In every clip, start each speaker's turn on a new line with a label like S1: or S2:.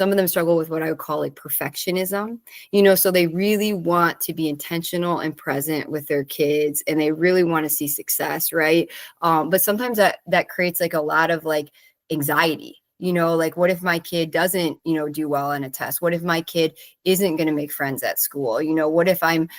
S1: Some of them struggle with what I would call like perfectionism, so they really want to be intentional and present with their kids, and they really want to see success, right? But sometimes that creates like a lot of like anxiety. Like what if my kid doesn't, do well on a test? What if my kid isn't going to make friends at school? What if I'm,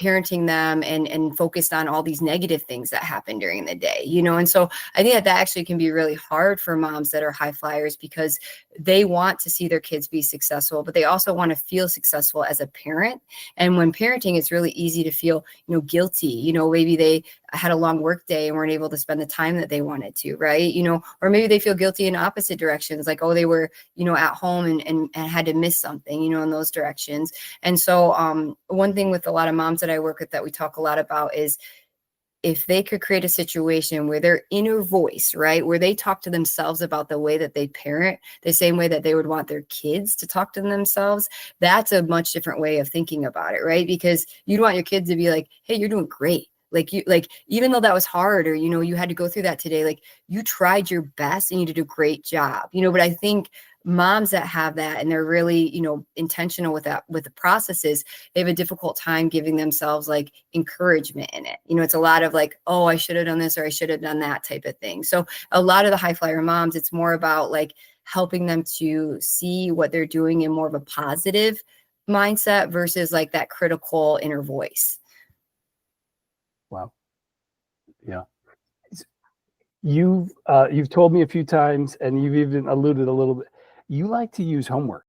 S1: parenting them and focused on all these negative things that happen during the day, And so I think that actually can be really hard for moms that are high flyers, because they want to see their kids be successful, but they also want to feel successful as a parent. And when parenting, it's really easy to feel, guilty. Maybe they had a long work day and weren't able to spend the time that they wanted to, right? Or maybe they feel guilty in opposite directions, like, oh, they were, at home and had to miss something, in those directions. And so one thing with a lot of moms that I work with that we talk a lot about is, if they could create a situation where their inner voice, right, where they talk to themselves about the way that they parent, the same way that they would want their kids to talk to themselves, that's a much different way of thinking about it, right? Because you'd want your kids to be like, hey, you're doing great. Like, even though that was hard, or, you had to go through that today, like you tried your best and you did a great job, but I think moms that have that and they're really, intentional with that, with the processes, they have a difficult time giving themselves like encouragement in it. It's a lot of like, oh, I should have done this or I should have done that type of thing. So a lot of the high flyer moms, it's more about like helping them to see what they're doing in more of a positive mindset versus like that critical inner voice.
S2: Wow. Yeah. You've told me a few times, and you've even alluded a little bit, you like to use homework.